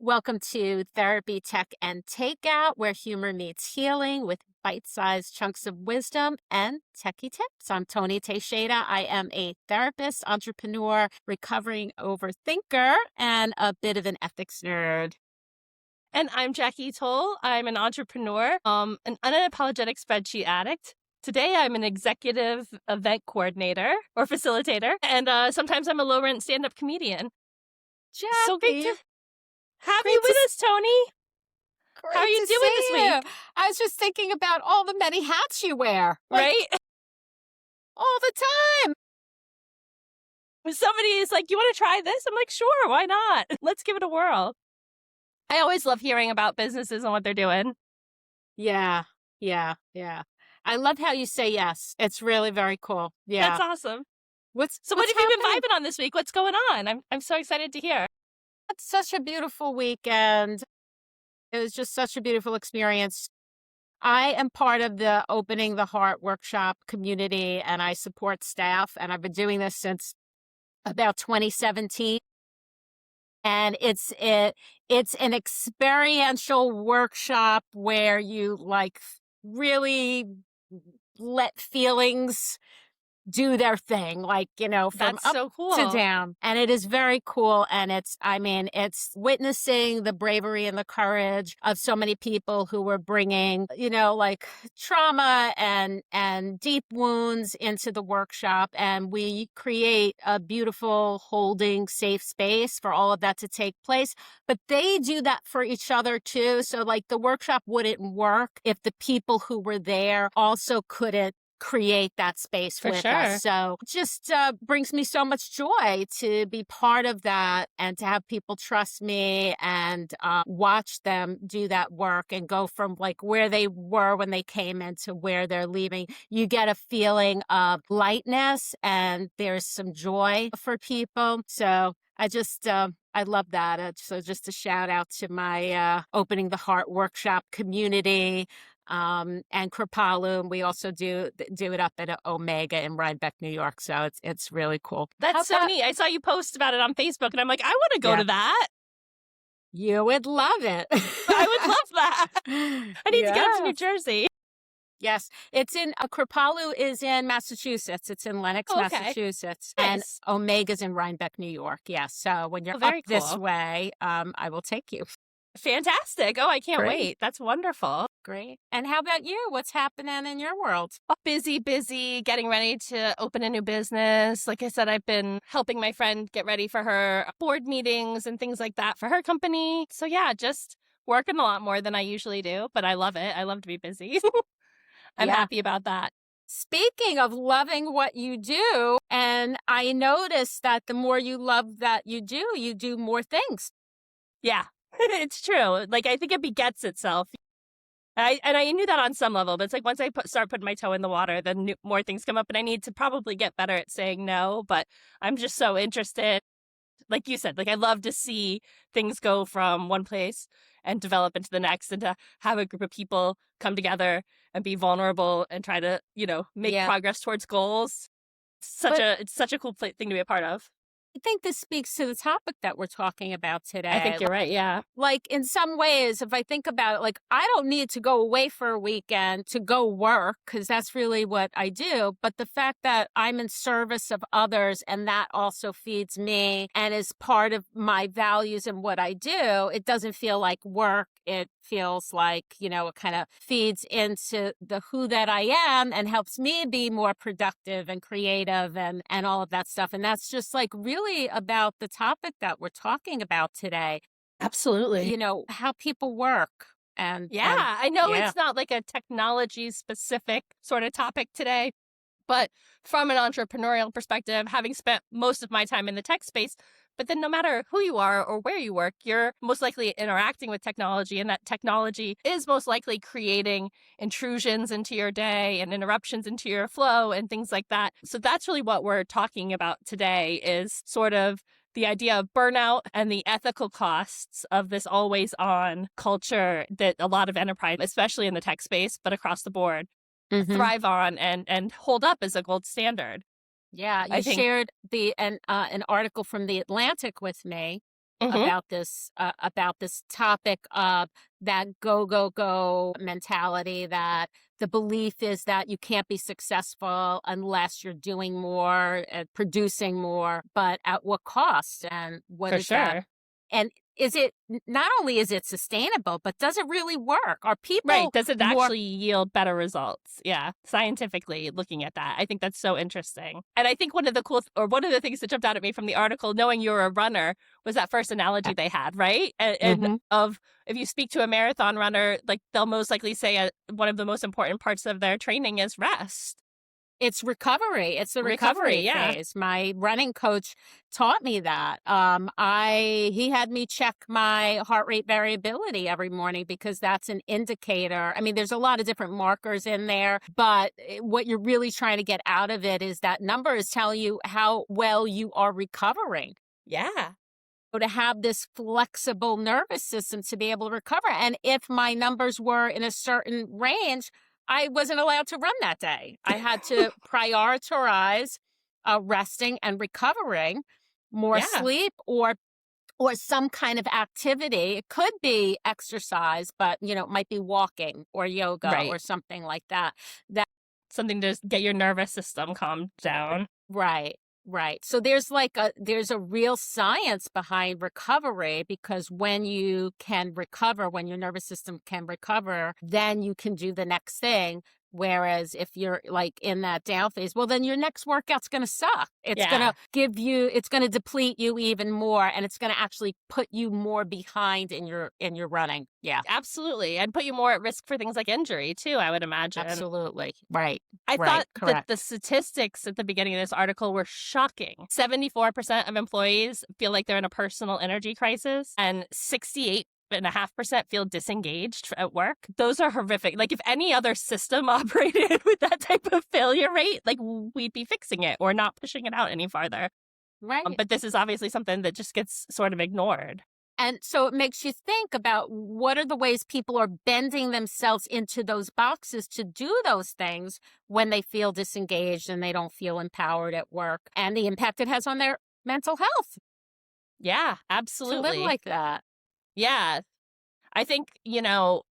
Welcome to Therapy Tech and Takeout, where humor meets healing with bite-sized chunks of wisdom and techie tips. I'm Toni Teixeira. I am a therapist, entrepreneur, recovering overthinker, and a bit of an ethics nerd. And I'm Jackie Toll. I'm an entrepreneur, an unapologetic spreadsheet addict. Today, I'm an executive event coordinator or facilitator, and sometimes I'm a low-rent stand-up comedian. Jackie, So great to have great you with to us, Toni. How are you doing this week? I was just thinking about all the many hats you wear. Right? All the time. When somebody is like, you want to try this? I'm like, sure, why not? Let's give it a whirl. I always love hearing about businesses and what they're doing. Yeah. I love how you say yes. It's really very cool. Yeah. That's awesome. What have you been happening? vibing on this week? What's going on? I'm so excited to hear. It's such a beautiful weekend. It was just such a beautiful experience. I am part of the Opening the Heart workshop community, and I support staff, and I've been doing this since about 2017. And it's an experiential workshop where you really let feelings do their thing, from That's up so cool. to down. And it is very cool. And it's witnessing the bravery and the courage of so many people who were bringing, trauma and deep wounds into the workshop. And we create a beautiful holding safe space for all of that to take place. But they do that for each other too. So the workshop wouldn't work if the people who were there also couldn't create that space For with sure. us. So it just brings me so much joy to be part of that and to have people trust me and watch them do that work and go from where they were when they came in to where they're leaving. You get a feeling of lightness and there's some joy for people. So I love that. So just a shout out to my Opening the Heart workshop community. And Kripalu, and we also do it up at Omega in Rhinebeck, New York. So it's really cool. That's so neat. I saw you post about it on Facebook, and I'm like, I want to go to that. You would love it. I would love that. I need to get up to New Jersey. Yes, it's in Kripalu is in Massachusetts. It's in Lenox, Massachusetts, Nice. and Omega's in Rhinebeck, New York. Yes, so when you're up this way, I will take you. Fantastic. Oh, I can't wait. That's wonderful. Great. And how about you? What's happening in your world? Busy, getting ready to open a new business. Like I said, I've been helping my friend get ready for her board meetings and things like that for her company. So yeah, just working a lot more than I usually do, but I love it. I love to be busy. I'm happy about that. Speaking of loving what you do, and I noticed that the more you love that you do more things. Yeah, it's true. I think it begets itself. I knew that on some level, but it's once I start putting my toe in the water, then more things come up, and I need to probably get better at saying no, but I'm just so interested. Like you said, I love to see things go from one place and develop into the next, and to have a group of people come together and be vulnerable and try to, make progress towards goals. It's such a cool thing to be a part of. I think this speaks to the topic that we're talking about today. I think you're right, yeah. In some ways, if I think about it, I don't need to go away for a weekend to go work because that's really what I do. But the fact that I'm in service of others and that also feeds me and is part of my values and what I do, it doesn't feel like work. It feels like, it kind of feeds into the who that I am and helps me be more productive and creative and all of that stuff. And that's just really about the topic that we're talking about today. Absolutely. How people work. I know it's not a technology specific sort of topic today, but from an entrepreneurial perspective, having spent most of my time in the tech space, but then no matter who you are or where you work, you're most likely interacting with technology, and that technology is most likely creating intrusions into your day and interruptions into your flow and things like that. So that's really what we're talking about today, is sort of the idea of burnout and the ethical costs of this always on culture that a lot of enterprise, especially in the tech space, but across the board, thrive on and hold up as a gold standard. Yeah, you shared an article from The Atlantic with me Mm-hmm. about this topic of that go mentality, that the belief is that you can't be successful unless you're doing more and producing more, but at what cost, and what For is that? sure. And is it, not only is it sustainable, but does it really work? Are Right. people Does it more actually yield better results? Yeah. Scientifically looking at that. I think that's so interesting. And I think one of the things that jumped out at me from the article, knowing you're a runner, was that first analogy they had, right? And Mhm. of, if you speak to a marathon runner, like they'll most likely say one of the most important parts of their training is rest. It's recovery. It's the Recovery, recovery yeah. phase. My running coach taught me that. He had me check my heart rate variability every morning, because that's an indicator. I mean, there's a lot of different markers in there, but what you're really trying to get out of it is that number is telling you how well you are recovering. Yeah. To have this flexible nervous system to be able to recover. And if my numbers were in a certain range, I wasn't allowed to run that day. I had to prioritize resting and recovering, more Yeah. sleep, or some kind of activity. It could be exercise, but it might be walking or yoga Right. or something like that. Something to get your nervous system calmed down. Right. Right. So there's a real science behind recovery, because when you can recover, when your nervous system can recover, then you can do the next thing. Whereas if you're like in that down phase, well, then your next workout's going to suck. It's Yeah. it's going to deplete you even more, and it's going to actually put you more behind in your running. Yeah, Absolutely. And put you more at risk for things like injury, too, I would imagine. absolutely. Right. I Right. thought that Correct. the statistics at the beginning of this article were shocking. 74% of employees feel like they're in a personal energy crisis, and 68.5% feel disengaged at work. Those are horrific. Like, if any other system operated with that type of failure rate, like, we'd be fixing it or not pushing it out any farther. Right. But this is obviously something that just gets sort of ignored. And so it makes you think about what are the ways people are bending themselves into those boxes to do those things when they feel disengaged and they don't feel empowered at work, and the impact it has on their mental health Yeah, to absolutely. live like that. Yeah. I think,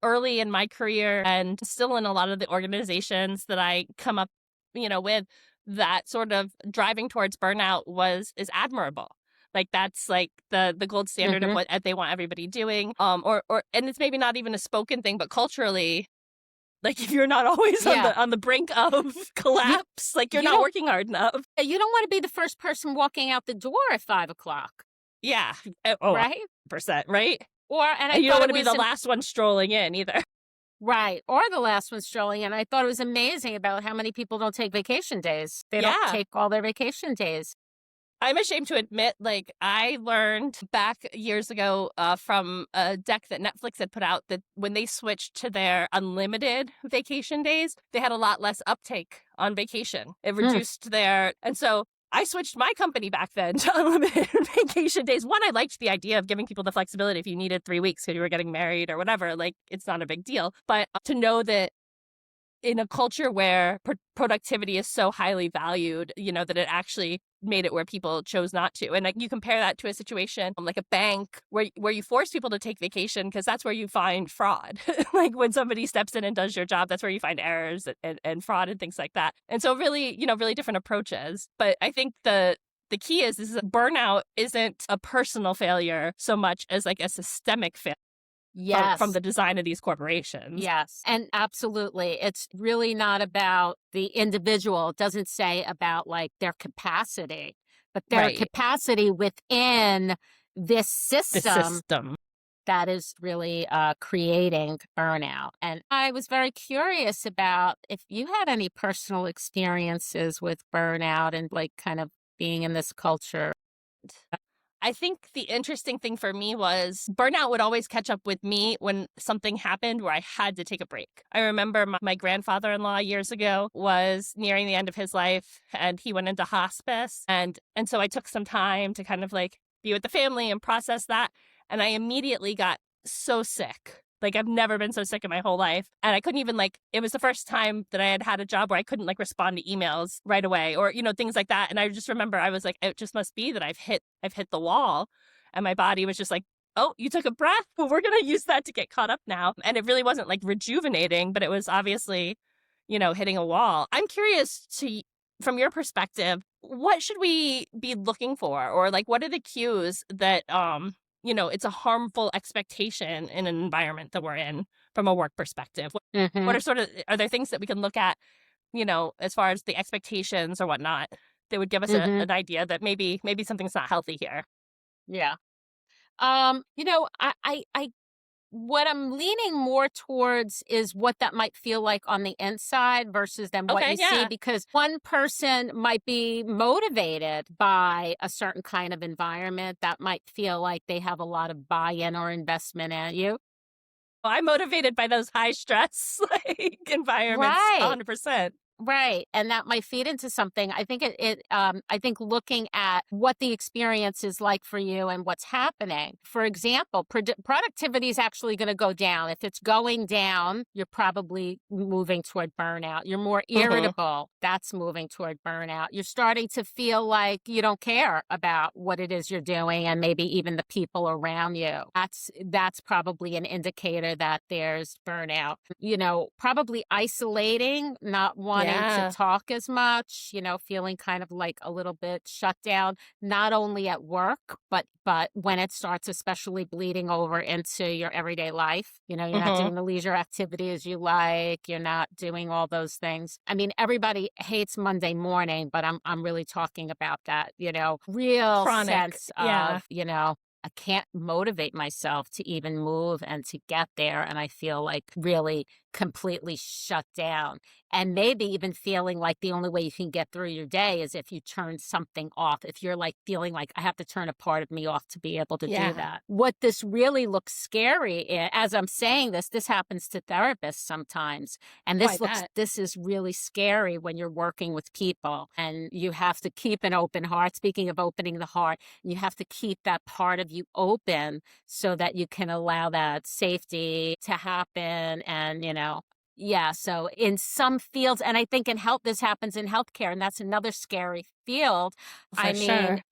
early in my career and still in a lot of the organizations that I come up, with, that sort of driving towards burnout is admirable. Like, that's like the gold standard of Mhm. what they want everybody doing. And it's maybe not even a spoken thing, but culturally, like, if you're not always Yeah. on the brink of collapse, like, you're You not don't working hard enough. you don't want to be the first person walking out the door at 5 o'clock, Yeah. Oh, right? 100%, right? And I And you don't thought want it to be the was last one strolling in either. right, or the last one strolling in. I thought it was amazing about how many people don't take vacation days. They don't Yeah. take all their vacation days. I'm ashamed to admit, like, I learned back years ago from a deck that Netflix had put out that when they switched to their unlimited vacation days, they had a lot less uptake on vacation. It reduced and so I switched my company back then to unlimited vacation days. One, I liked the idea of giving people the flexibility if you needed 3 weeks because you were getting married or whatever, like, it's not a big deal. But to know that in a culture where productivity is so highly valued, that it actually made it where people chose not to. And like, you compare that to a situation like a bank where you force people to take vacation because that's where you find fraud. Like, when somebody steps in and does your job, that's where you find errors and fraud and things like that. And so really, really different approaches. But I think the key is that burnout isn't a personal failure so much as like a systemic failure. Yes. From the design of these corporations. Yes. And absolutely. It's really not about the individual. It doesn't say about like their capacity, but their capacity within this system that is really creating burnout. And I was very curious about if you had any personal experiences with burnout and like kind of being in this culture. I think the interesting thing for me was burnout would always catch up with me when something happened where I had to take a break. I remember my grandfather-in-law years ago was nearing the end of his life and he went into hospice. And so I took some time to kind of like be with the family and process that. And I immediately got so sick. Like, I've never been so sick in my whole life. And I couldn't even it was the first time that I had a job where I couldn't like respond to emails right away or, things like that. And I just remember I was like, it just must be that I've hit the wall. And my body was just like, oh, you took a breath? Well, we're going to use that to get caught up now. And it really wasn't like rejuvenating, but it was obviously, hitting a wall. I'm curious from your perspective, what should we be looking for? Or like, what are the cues that, it's a harmful expectation in an environment that we're in from a work perspective? What are there things that we can look at, as far as the expectations or whatnot, that would give us an idea that maybe something's not healthy here? Yeah. I what I'm leaning more towards is what that might feel like on the inside versus than what you see, because one person might be motivated by a certain kind of environment that might feel like they have a lot of buy-in or investment in you. Well, I'm motivated by those high stress environments, Right. 100%. Right. And that might feed into something. I think I think looking at what the experience is like for you and what's happening. For example, productivity is actually going to go down. If it's going down, you're probably moving toward burnout. You're more irritable. That's moving toward burnout. You're starting to feel like you don't care about what it is you're doing and maybe even the people around you. That's probably an indicator that there's burnout. Probably isolating, not wanting to talk as much, feeling kind of like a little bit shut down, not only at work, but when it starts especially bleeding over into your everyday life. You're not doing the leisure activities you like, you're not doing all those things. I mean, everybody hates Monday morning, but I'm really talking about that, real Chronic, sense of, I can't motivate myself to even move and to get there. And I feel like really completely shut down. And maybe even feeling like the only way you can get through your day is if you turn something off. If you're like feeling like I have to turn a part of me off to be able to do that. What this really looks scary, as I'm saying this happens to therapists sometimes. And this is really scary when you're working with people and you have to keep an open heart. Speaking of opening the heart, you have to keep that part of you open so that you can allow that safety to happen. And, so in some fields, and I think in health, this happens in healthcare, and that's another scary field.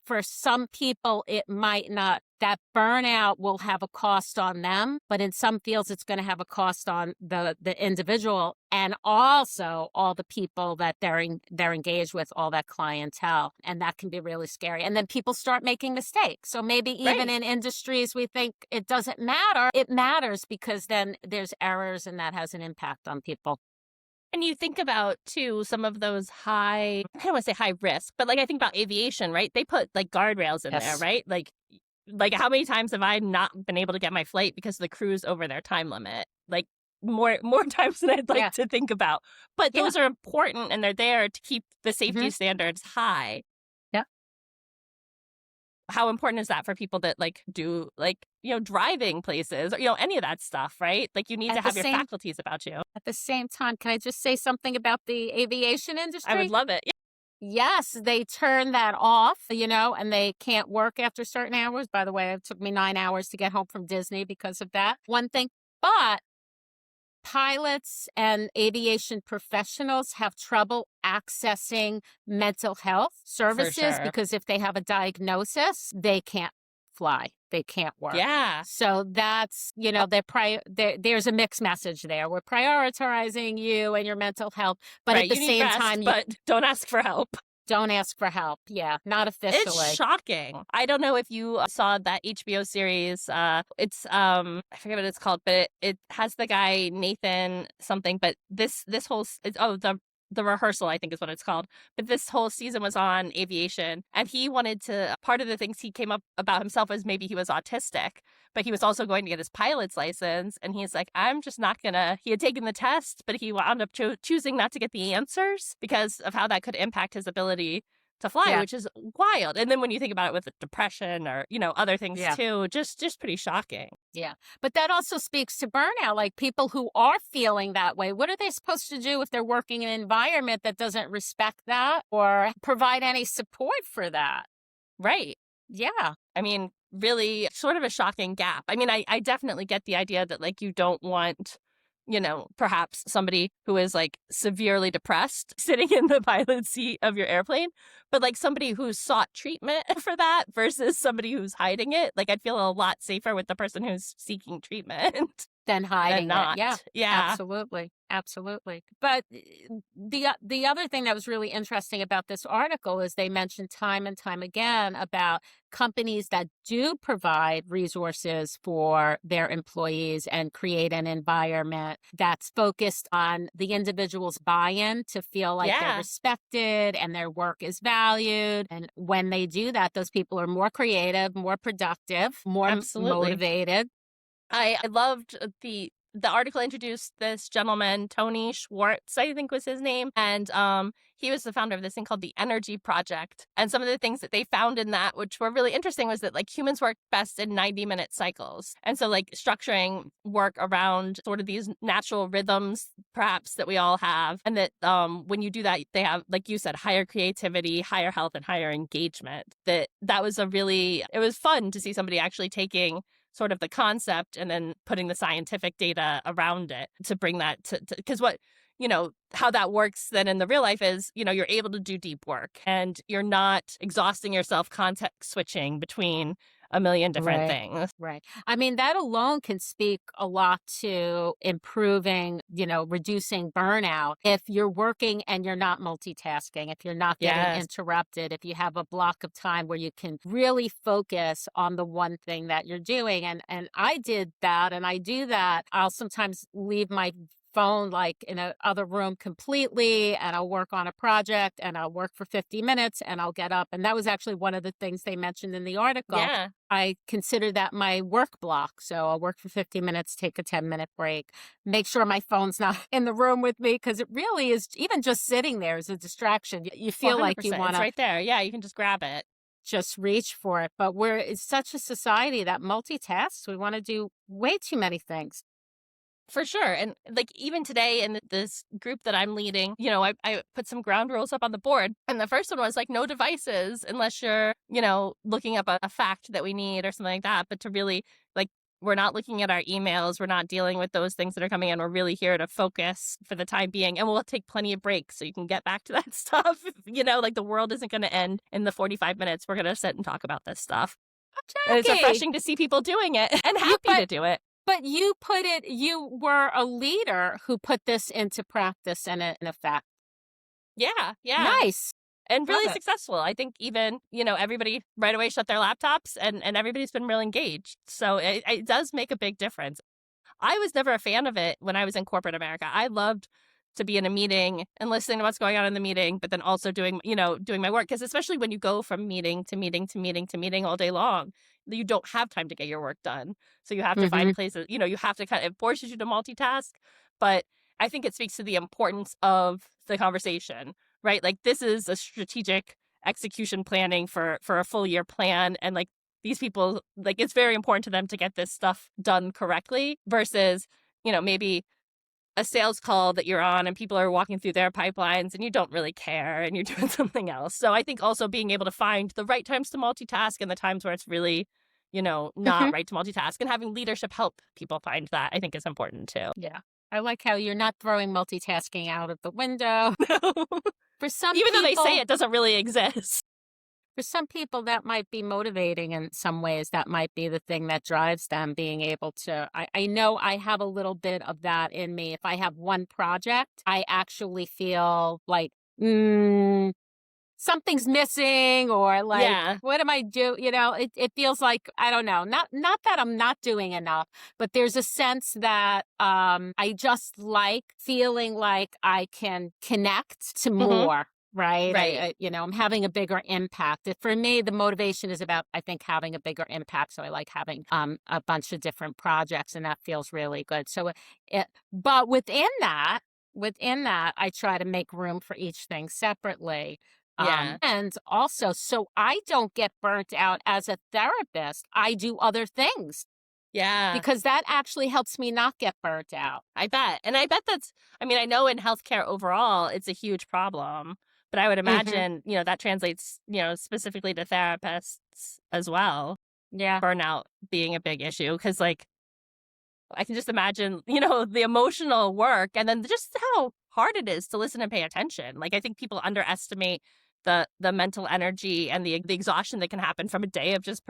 For some people, it might not. That burnout will have a cost on them, but in some fields, it's going to have a cost on the individual and also all the people that they're engaged with, all that clientele, and that can be really scary. And then people start making mistakes. So maybe even in industries we think it doesn't matter, it matters because then there's errors, and that has an impact on people. And you think about, too, some of those I don't want to say high risk, but like I think about aviation, right? They put like guardrails in there, right? Like how many times have I not been able to get my flight because the crew's over their time limit? Like more times than I'd like to think about. But those are important, and they're there to keep the safety standards high. Yeah. How important is that for people that like do like, driving places or, any of that stuff, right? Like you need to have your faculties about you. At the same time, can I just say something about the aviation industry? I would love it. Yes, they turn that off, and they can't work after certain hours. By the way, it took me 9 hours to get home from Disney because of that. One thing, but pilots and aviation professionals have trouble accessing mental health services because if they have a diagnosis, they can't fly. They can't work. Yeah. So that's, there's a mixed message there. We're prioritizing you and your mental health, but at the same time, but don't ask for help. Don't ask for help. Yeah, not officially. It's shocking. I don't know if you saw that HBO series. It's I forget what it's called, but it has the guy Nathan something. But this whole the rehearsal, I think is what it's called. But this whole season was on aviation, and he wanted to. Part of the things he came up about himself was maybe he was autistic, but he was also going to get his pilot's license, and he's like, I'm just not gonna. He had taken the test, but he wound up choosing not to get the answers because of how that could impact his ability to fly, which is wild. And then when you think about it with depression or, other things too, just pretty shocking. Yeah. But that also speaks to burnout. Like people who are feeling that way, what are they supposed to do if they're working in an environment that doesn't respect that or provide any support for that? Right. Yeah. I mean, really sort of a shocking gap. I mean, I definitely get the idea that like you don't want perhaps somebody who is like severely depressed sitting in the pilot seat of your airplane, but like somebody who's sought treatment for that versus somebody who's hiding it. Like I'd feel a lot safer with the person who's seeking treatment Than hiding than it. not. Yeah, Yeah. absolutely. Absolutely. But the other thing that was really interesting about this article is they mentioned time and time again about companies that do provide resources for their employees and create an environment that's focused on the individual's buy-in to feel like they're Yeah. respected and their work is valued. And when they do that, those people are more creative, more productive, more Absolutely. motivated. I loved the article introduced this gentleman, Tony Schwartz, I think was his name. And he was the founder of this thing called the Energy Project. And some of the things that they found in that, which were really interesting, was that like humans work best in 90-minute cycles. And so like structuring work around sort of these natural rhythms, perhaps, that we all have. And that when you do that, they have, like you said, higher creativity, higher health, and higher engagement. That was it was fun to see somebody actually taking sort of the concept and then putting the scientific data around it to bring that to because how that works then in the real life is, you're able to do deep work and you're not exhausting yourself context switching between a million different things. Right. I mean, that alone can speak a lot to improving, reducing burnout. If you're working and you're not multitasking, if you're not getting interrupted, if you have a block of time where you can really focus on the one thing that you're doing. And I did that and I do that. I'll sometimes leave my phone like in a other room completely, and I'll work on a project and I'll work for 50 minutes and I'll get up. And that was actually one of the things they mentioned in the article. Yeah. I consider that my work block. So I'll work for 50 minutes, take a 10-minute break, make sure my phone's not in the room with me, because it really is, even just sitting there is a distraction. You feel like you want It's to right there. Yeah, you can just grab it. just reach for it. But it's such a society that multitasks. We want to do way too many things. For sure. And like even today in this group that I'm leading, I put some ground rules up on the board. And the first one was like no devices unless you're, looking up a fact that we need or something like that. But to really like, we're not looking at our emails. We're not dealing with those things that are coming in. We're really here to focus for the time being. And we'll take plenty of breaks so you can get back to that stuff. Like the world isn't going to end in the 45 minutes. We're going to sit and talk about this stuff. And it's refreshing to see people doing it and happy to do it. But you were a leader who put this into practice and in effect. Yeah. Nice. And really successful. I think even, everybody right away shut their laptops and everybody's been real engaged. So it does make a big difference. I was never a fan of it when I was in corporate America. I loved to be in a meeting and listening to what's going on in the meeting, but then also doing my work. Because especially when you go from meeting to meeting to meeting to meeting all day long, you don't have time to get your work done. So you have to find places, you have to it forces you to multitask. But I think it speaks to the importance of the conversation, right? Like this is a strategic execution planning for a full year plan. And like these people, like it's very important to them to get this stuff done correctly versus, maybe a sales call that you're on and people are walking through their pipelines and you don't really care and you're doing something else. So I think also being able to find the right times to multitask and the times where it's really, not right to multitask, and having leadership help people find that, I think is important too. Yeah. I like how you're not throwing multitasking out of the window. For some Even people, though they say it doesn't really exist. For some people, that might be motivating in some ways. That might be the thing that drives them, being able to. I know I have a little bit of that in me. If I have one project, I actually feel like, something's missing, or like, what am I doing? It feels like, I don't know, not that I'm not doing enough, but there's a sense that I just like feeling like I can connect to more. Right. Right. I'm having a bigger impact. For me, the motivation is about, I think, having a bigger impact. So I like having a bunch of different projects, and that feels really good. So, but within that, I try to make room for each thing separately. And also, so I don't get burnt out as a therapist, I do other things. Yeah. Because that actually helps me not get burnt out. I bet. And I bet I know in healthcare overall, it's a huge problem. But I would imagine, that translates, specifically to therapists as well. Yeah. Burnout being a big issue. Because, like, I can just imagine, the emotional work and then just how hard it is to listen and pay attention. Like, I think people underestimate the mental energy and the exhaustion that can happen from a day of just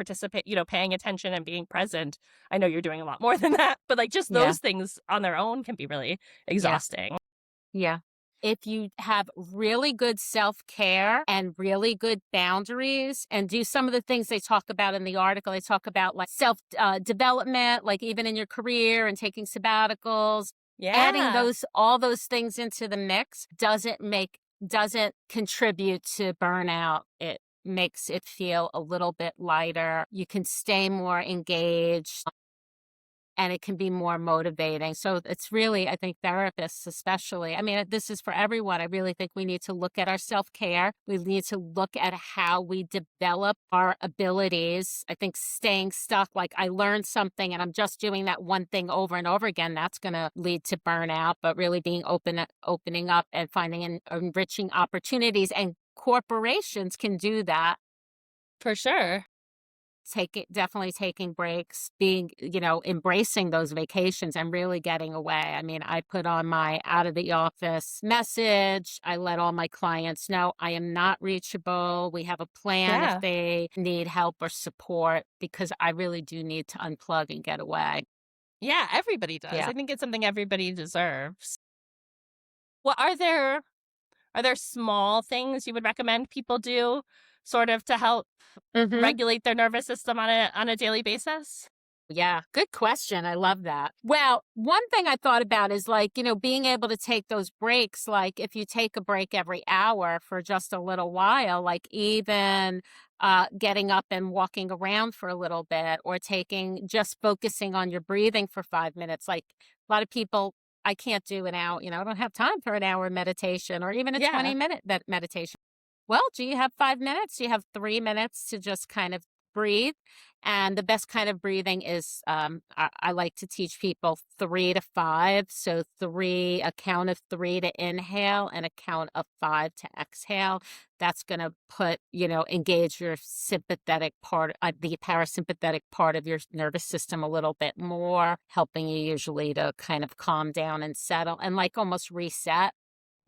paying attention and being present. I know you're doing a lot more than that, but like just Yeah. those things on their own can be really Yeah. exhausting. Yeah. If you have really good self-care and really good boundaries and do some of the things they talk about in the article, they talk about like self development, like even in your career and taking sabbaticals, adding Yeah. all those things into the mix doesn't contribute to burnout. It makes it feel a little bit lighter. You can stay more engaged and it can be more motivating. So it's really, I think therapists especially, I mean, this is for everyone. I really think we need to look at our self-care. We need to look at how we develop our abilities. I think staying stuck, like I learned something and I'm just doing that one thing over and over again, that's going to lead to burnout, but really being opening up and finding enriching opportunities, and corporations can do that. For sure. Definitely taking breaks, being, embracing those vacations and really getting away. I mean, I put on my out of the office message. I let all my clients know I am not reachable. We have a plan if Yeah. they need help or support, because I really do need to unplug and get away. Yeah, everybody does. Yeah. I think it's something everybody deserves. What are there small things you would recommend people do sort of to help Mm-hmm. regulate their nervous system on a daily basis? Yeah, good question. I love that. Well, one thing I thought about is like, being able to take those breaks, like if you take a break every hour for just a little while, like even getting up and walking around for a little bit, or just focusing on your breathing for 5 minutes. Like a lot of people, I can't do an hour, I don't have time for an hour meditation or even a Yeah. 20-minute meditation. Well, do you have 5 minutes? Do you have 3 minutes to just kind of breathe? And the best kind of breathing is, I like to teach people 3 to 5. So a count of 3 to inhale and a count of 5 to exhale. That's going to engage your sympathetic part, the parasympathetic part of your nervous system a little bit more, helping you usually to kind of calm down and settle and like almost reset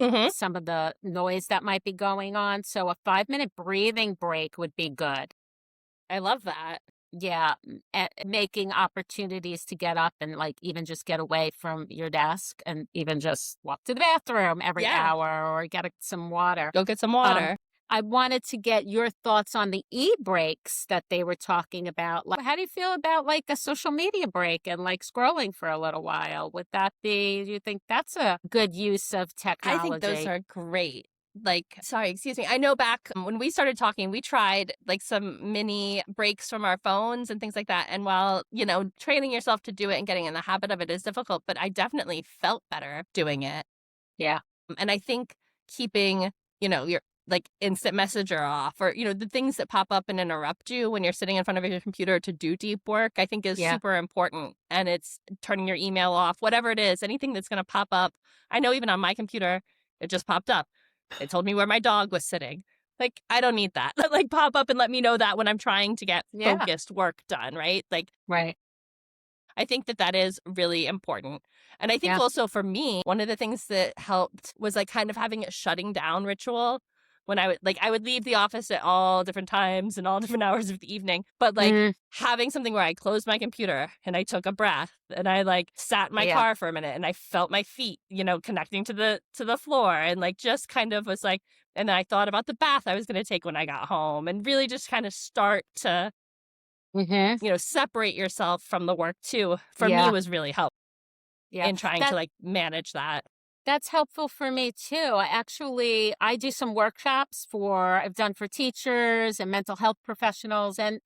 Mm-hmm. some of the noise that might be going on. So a 5-minute breathing break would be good. I love that. Yeah, making opportunities to get up and like even just get away from your desk and even just walk to the bathroom every Yeah. hour or get some water. Go get some Um, water. I wanted to get your thoughts on the e-breaks that they were talking about. Like, how do you feel about like a social media break and like scrolling for a little while? Do you think that's a good use of I think those technology? are great. Like, sorry, excuse me. I know back when we started talking, we tried like some mini breaks from our phones and things like that. And while, training yourself to do it and getting in the habit of it is difficult, but I definitely felt better doing it. Yeah. And I think keeping, your like instant messenger off, or, the things that pop up and interrupt you when you're sitting in front of your computer to do deep work, I think is Yeah. super important. And it's turning your email off, whatever it is, anything that's going to pop up. I know even on my computer, it just popped up. It told me where my dog was sitting. Like, I don't need that. Like, pop up and let me know that when I'm trying to get Yeah. focused work done, right? Like, Right. I think that is really important. And I think Yeah. also for me, one of the things that helped was like kind of having a shutting down ritual when I would leave the office at all different times and all different hours of the evening. But like having something where I closed my computer and I took a breath and I like sat in my car for a minute and I felt my feet, connecting to the floor, and like just kind of was like, and then I thought about the bath I was going to take when I got home, and really just kind of start to separate yourself from the work too, for me was really helpful in trying to like manage that. That's helpful for me too. I do some workshops I've done for teachers and mental health professionals and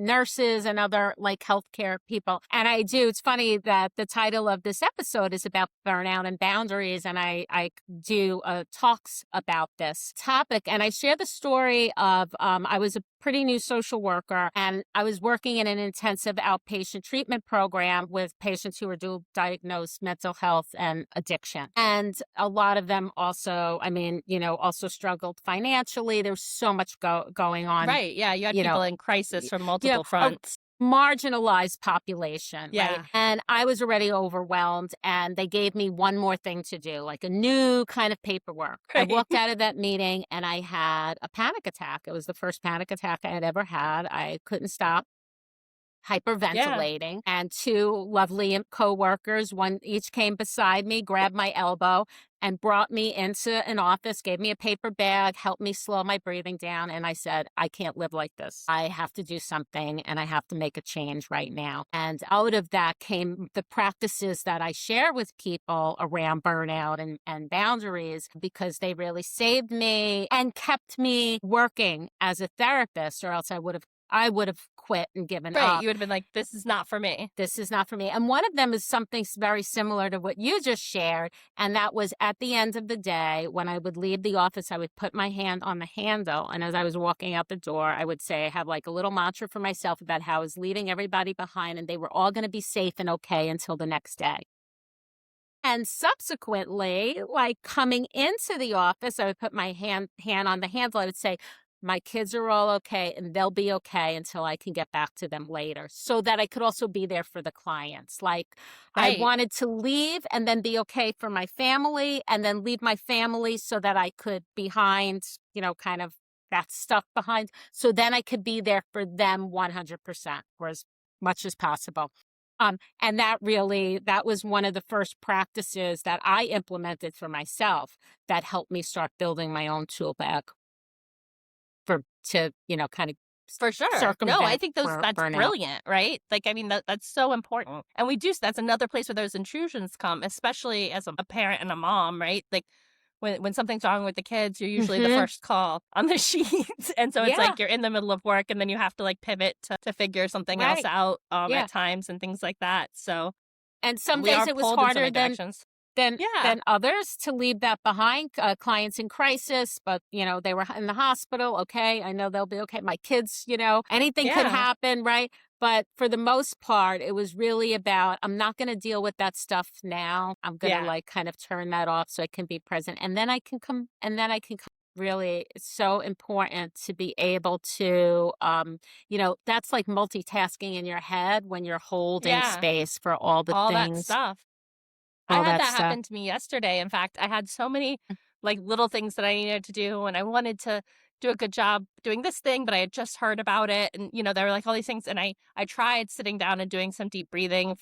nurses and other like healthcare people. And it's funny that the title of this episode is about burnout and boundaries. And I do talks about this topic. And I share the story of, I was a pretty new social worker and I was working in an intensive outpatient treatment program with patients who were dual diagnosed mental health and addiction. And a lot of them also, also struggled financially. There's so much going on. Right. Yeah. You had people in crisis from multiple fronts. marginalized population, Yeah. right? And I was already overwhelmed, and they gave me one more thing to do, like a new kind of paperwork. I Right. walked out of that meeting and I had a panic attack. It was the first panic attack I had ever had. I couldn't stop hyperventilating, and two lovely coworkers, one each came beside me, grabbed my elbow and brought me into an office, gave me a paper bag, helped me slow my breathing down. And I said, I can't live like this. I have to do something, and I have to make a change right now. And out of that came the practices that I share with people around burnout and boundaries, because they really saved me and kept me working as a therapist, or else I would have quit and given Right. up. You would have been like, this is not for me. This is not for me. And one of them is something very similar to what you just shared. And that was at the end of the day, when I would leave the office, I would put my hand on the handle. And as I was walking out the door, I would say, I have like a little mantra for myself about how I was leaving everybody behind, and they were all going to be safe and okay until the next day. And subsequently, like coming into the office, I would put my hand on the handle. I would say, my kids are all okay, and they'll be okay until I can get back to them later, so that I could also be there for the clients. Like Right. I wanted to leave and then be okay for my family, and then leave my family so that I could behind, kind of that stuff behind. So then I could be there for them 100% or as much as possible. And that was one of the first practices that I implemented for myself that helped me start building my own tool bag to kind of For sure. circumvent No, I think that's burnout. brilliant, right? Like, I mean, that's so important. And that's another place where those intrusions come, especially as a parent and a mom, right? Like, when something's wrong with the kids, you're usually the first call on the sheet. And so it's like you're in the middle of work, and then you have to like pivot to figure something else out at times and things like that. So, and some days it was harder than others to leave that behind. Clients in crisis, but they were in the hospital. Okay, I know they'll be okay. My kids, anything could happen, right? But for the most part, it was really about, I'm not going to deal with that stuff now. I'm going to like kind of turn that off so I can be present, and then I can come. Really, it's so important to be able to, that's like multitasking in your head when you're holding space for all things. That stuff. I had that happen to me yesterday. In fact, I had so many like little things that I needed to do, and I wanted to do a good job doing this thing, but I had just heard about it, and there were like all these things, and I tried sitting down and doing some deep breathing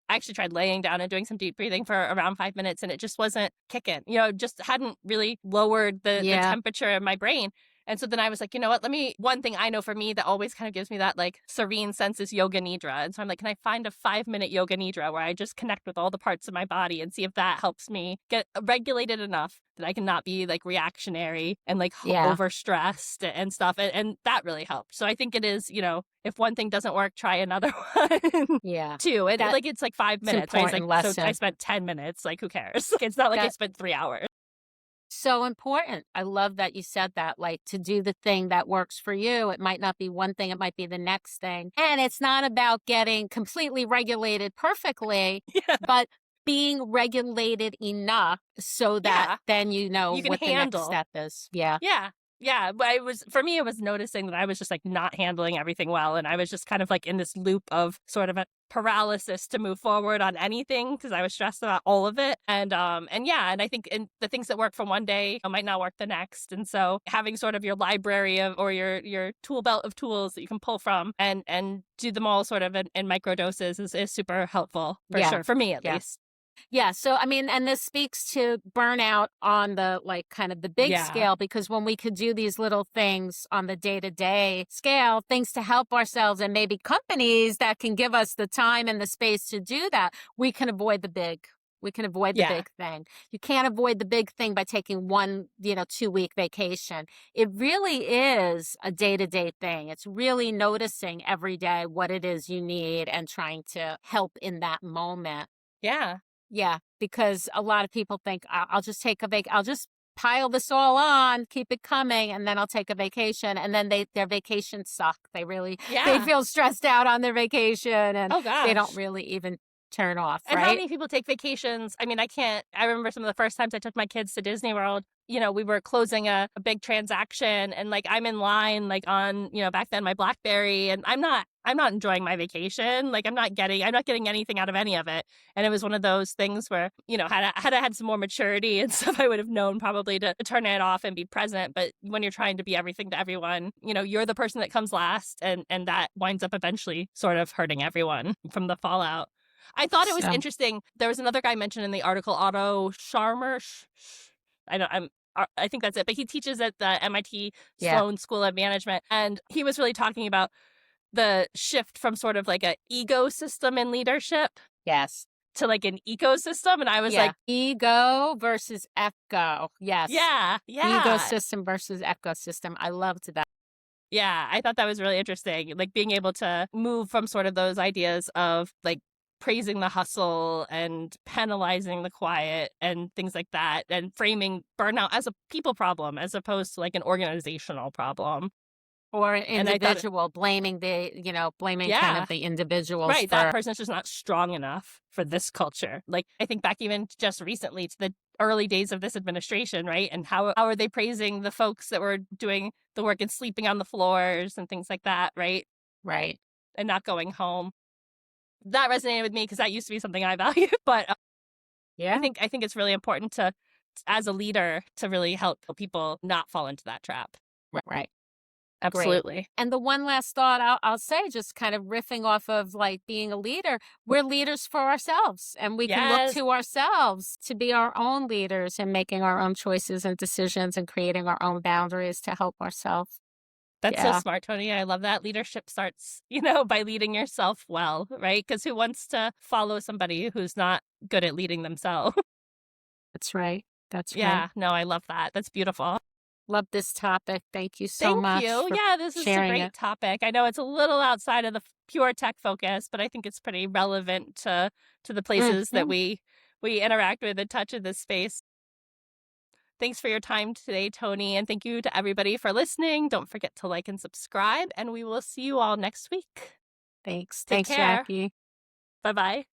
I actually tried laying down and doing some deep breathing for around 5 minutes, and it just wasn't kicking. Just hadn't really lowered the temperature in my brain. And so then I was like, you know what, one thing I know for me that always kind of gives me that like serene sense is yoga nidra. And so I'm like, can I find a 5-minute yoga nidra where I just connect with all the parts of my body and see if that helps me get regulated enough that I can not be like reactionary and like overstressed and stuff. And that really helped. So I think it is, if one thing doesn't work, try another one. Yeah. Two. And it's like 5 minutes. Right? It's like, so I spent 10 minutes. Like, who cares? It's not like I spent 3 hours. So important. I love that you said that, like to do the thing that works for you. It might not be one thing, it might be the next thing. And it's not about getting completely regulated perfectly, but being regulated enough so that then you can what handle. The next step is. Yeah. Yeah. Yeah, but for me, it was noticing that I was just like not handling everything well. And I was just kind of like in this loop of sort of a paralysis to move forward on anything because I was stressed about all of it. And I think the things that work for one day might not work the next. And so having sort of your library or your tool belt of tools that you can pull from and do them all sort of in micro doses is super helpful for sure, for me at least. Yeah. So, I mean, and this speaks to burnout on the like kind of the big scale, because when we could do these little things on the day-to-day scale, things to help ourselves, and maybe companies that can give us the time and the space to do that, we can avoid the big. We can avoid the big thing. You can't avoid the big thing by taking one, 2-week vacation. It really is a day-to-day thing. It's really noticing every day what it is you need and trying to help in that moment. Yeah. Yeah, because a lot of people think I'll just take I'll just pile this all on, keep it coming, and then I'll take a vacation. And then their vacations suck. They really they feel stressed out on their vacation, and they don't really even turn off, And right? how many people take vacations? I mean, I remember some of the first times I took my kids to Disney World, we were closing a big transaction and like I'm in line like on, back then my BlackBerry and I'm not enjoying my vacation. Like I'm not getting anything out of any of it. And it was one of those things where, had I had some more maturity and stuff, I would have known probably to turn it off and be present. But when you're trying to be everything to everyone, you're the person that comes last and that winds up eventually sort of hurting everyone from the fallout. I thought it was interesting. There was another guy mentioned in the article, Otto Scharmer. I think that's it. But he teaches at the MIT Sloan School of Management. And he was really talking about the shift from sort of like an ecosystem in leadership. Yes. To like an ecosystem. And I was like, ego versus echo. Yes. Yeah. Ecosystem versus ecosystem. I loved that. Yeah. I thought that was really interesting. Like being able to move from sort of those ideas of like praising the hustle and penalizing the quiet and things like that, and framing burnout as a people problem as opposed to like an organizational problem. Or an individual, blaming kind of the individuals. Right, that person's just not strong enough for this culture. Like, I think back even just recently to the early days of this administration, right? And how are they praising the folks that were doing the work and sleeping on the floors and things like that, right? Right. And not going home. That resonated with me because that used to be something I valued. But I think it's really important to, as a leader, to really help people not fall into that trap. Right. Absolutely. Great. And the one last thought I'll say, just kind of riffing off of like being a leader, we're leaders for ourselves, and we can look to ourselves to be our own leaders and making our own choices and decisions and creating our own boundaries to help ourselves. That's so smart, Toni. I love that. Leadership starts, by leading yourself well, right? Because who wants to follow somebody who's not good at leading themselves? That's right. That's right. Yeah, no, I love that. That's beautiful. Love this topic. Thank you so much. Thank you. Yeah, this is a great topic. I know it's a little outside of the pure tech focus, but I think it's pretty relevant to the places that we interact with and touch in this space. Thanks for your time today, Toni, and thank you to everybody for listening. Don't forget to like and subscribe, and we will see you all next week. Thanks. Take care. Jackie. Bye-bye.